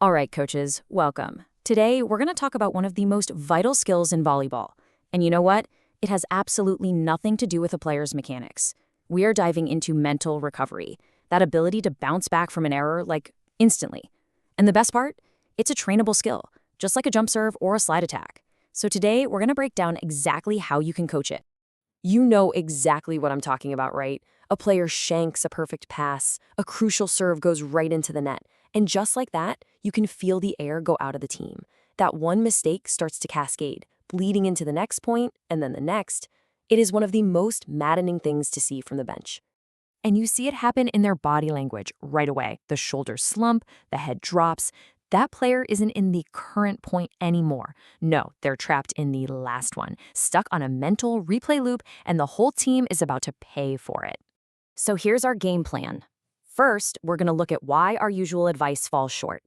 All right, coaches, welcome. Today, we're going to talk about one of the most vital skills in volleyball. And you know what? It has absolutely nothing to do with a player's mechanics. We are diving into mental recovery, that ability to bounce back from an error, like, instantly. And the best part? It's a trainable skill, just like a jump serve or a slide attack. So today, we're going to break down exactly how you can coach it. You know exactly what I'm talking about, right? A player shanks a perfect pass, a crucial serve goes right into the net, and just like that, you can feel the air go out of the team. That one mistake starts to cascade, bleeding into the next point, and then the next. It is one of the most maddening things to see from the bench. And you see it happen in their body language right away. The shoulders slump, the head drops. That player isn't in the current point anymore. No, they're trapped in the last one, stuck on a mental replay loop, and the whole team is about to pay for it. So here's our game plan. First, we're going to look at why our usual advice falls short.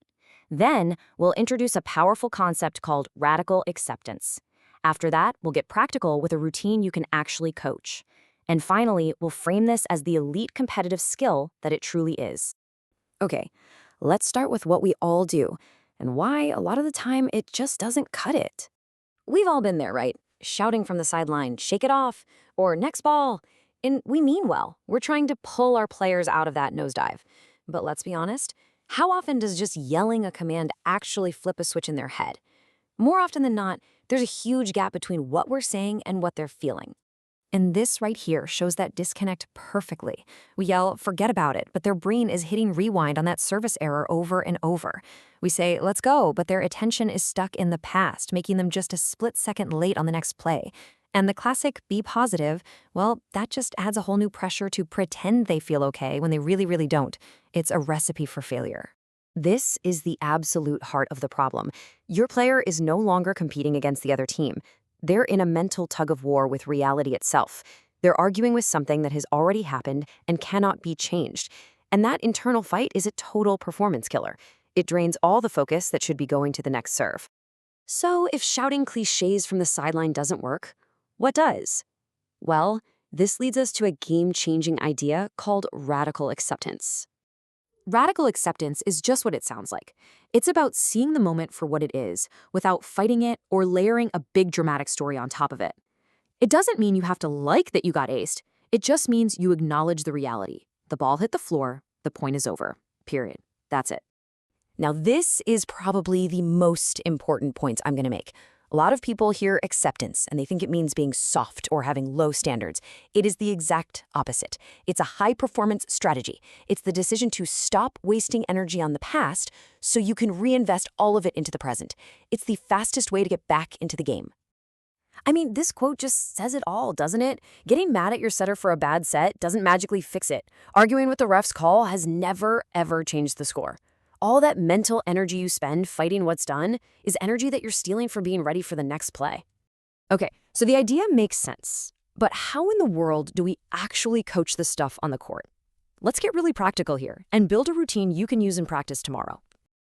Then, we'll introduce a powerful concept called radical acceptance. After that, we'll get practical with a routine you can actually coach. And finally, we'll frame this as the elite competitive skill that it truly is. Okay, let's start with what we all do, and why a lot of the time it just doesn't cut it. We've all been there, right? Shouting from the sideline, "Shake it off," or "Next ball." And we mean well. We're trying to pull our players out of that nosedive. But let's be honest, how often does just yelling a command actually flip a switch in their head? More often than not, there's a huge gap between what we're saying and what they're feeling. And this right here shows that disconnect perfectly. We yell, "Forget about it," but their brain is hitting rewind on that service error over and over. We say, "Let's go," but their attention is stuck in the past, making them just a split second late on the next play. And the classic "be positive," well, that just adds a whole new pressure to pretend they feel okay when they really, really don't. It's a recipe for failure. This is the absolute heart of the problem. Your player is no longer competing against the other team. They're in a mental tug-of-war with reality itself. They're arguing with something that has already happened and cannot be changed. And that internal fight is a total performance killer. It drains all the focus that should be going to the next serve. So if shouting cliches from the sideline doesn't work, what does? Well, this leads us to a game-changing idea called radical acceptance. Radical acceptance is just what it sounds like. It's about seeing the moment for what it is, without fighting it or layering a big dramatic story on top of it. It doesn't mean you have to like that you got aced. It just means you acknowledge the reality. The ball hit the floor, the point is over. Period. That's it. Now, this is probably the most important point I'm going to make. A lot of people hear acceptance, and they think it means being soft or having low standards. It is the exact opposite. It's a high-performance strategy. It's the decision to stop wasting energy on the past so you can reinvest all of it into the present. It's the fastest way to get back into the game. I mean, this quote just says it all, doesn't it? Getting mad at your setter for a bad set doesn't magically fix it. Arguing with the ref's call has never, ever changed the score. All that mental energy you spend fighting what's done is energy that you're stealing from being ready for the next play. Okay, so the idea makes sense. But how in the world do we actually coach this stuff on the court? Let's get really practical here and build a routine you can use in practice tomorrow.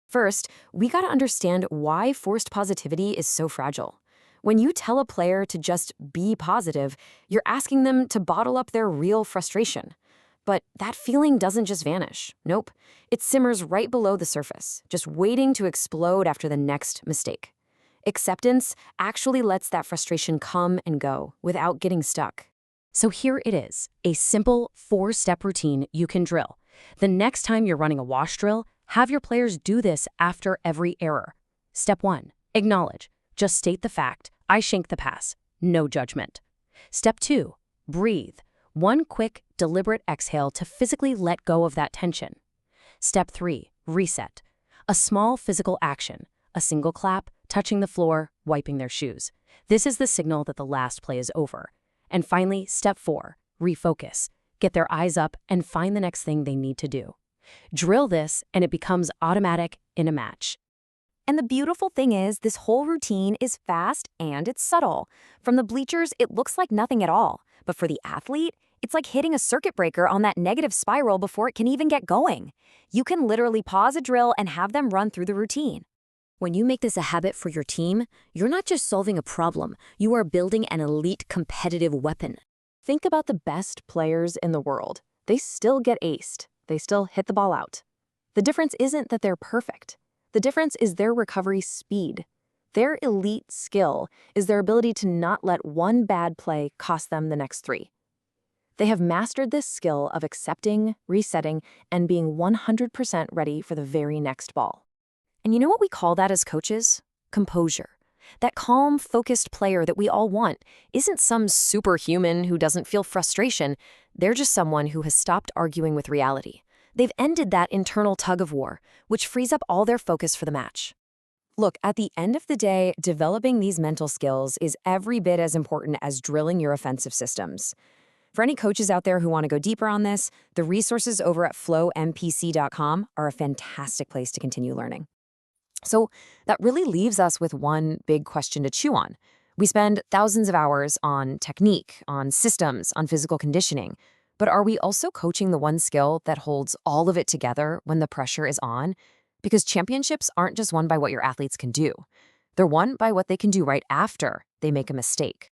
First, we gotta understand why forced positivity is so fragile. When you tell a player to just be positive, you're asking them to bottle up their real frustration. But that feeling doesn't just vanish. Nope. It simmers right below the surface, just waiting to explode after the next mistake. Acceptance actually lets that frustration come and go without getting stuck. So here it is, a simple 4-step routine you can drill. The next time you're running a wash drill, have your players do this after every error. Step 1, acknowledge. Just state the fact, I shanked the pass. No judgment. Step 2, breathe. One quick, deliberate exhale to physically let go of that tension. Step 3, reset. A small physical action, a single clap, touching the floor, wiping their shoes. This is the signal that the last play is over. And finally, step 4, refocus. Get their eyes up and find the next thing they need to do. Drill this and it becomes automatic in a match. And the beautiful thing is, this whole routine is fast and it's subtle. From the bleachers, it looks like nothing at all. But for the athlete, it's like hitting a circuit breaker on that negative spiral before it can even get going. You can literally pause a drill and have them run through the routine. When you make this a habit for your team, you're not just solving a problem, you are building an elite competitive weapon. Think about the best players in the world. They still get aced. They still hit the ball out. The difference isn't that they're perfect. The difference is their recovery speed. Their elite skill is their ability to not let one bad play cost them the next three. They have mastered this skill of accepting, resetting, and being 100% ready for the very next ball. And you know what we call that as coaches? Composure. That calm, focused player that we all want isn't some superhuman who doesn't feel frustration. They're just someone who has stopped arguing with reality. They've ended that internal tug of war, which frees up all their focus for the match. Look, at the end of the day, developing these mental skills is every bit as important as drilling your offensive systems. For any coaches out there who want to go deeper on this, the resources over at flowmpc.com are a fantastic place to continue learning. So that really leaves us with one big question to chew on. We spend thousands of hours on technique, on systems, on physical conditioning, but are we also coaching the one skill that holds all of it together when the pressure is on? Because championships aren't just won by what your athletes can do. They're won by what they can do right after they make a mistake.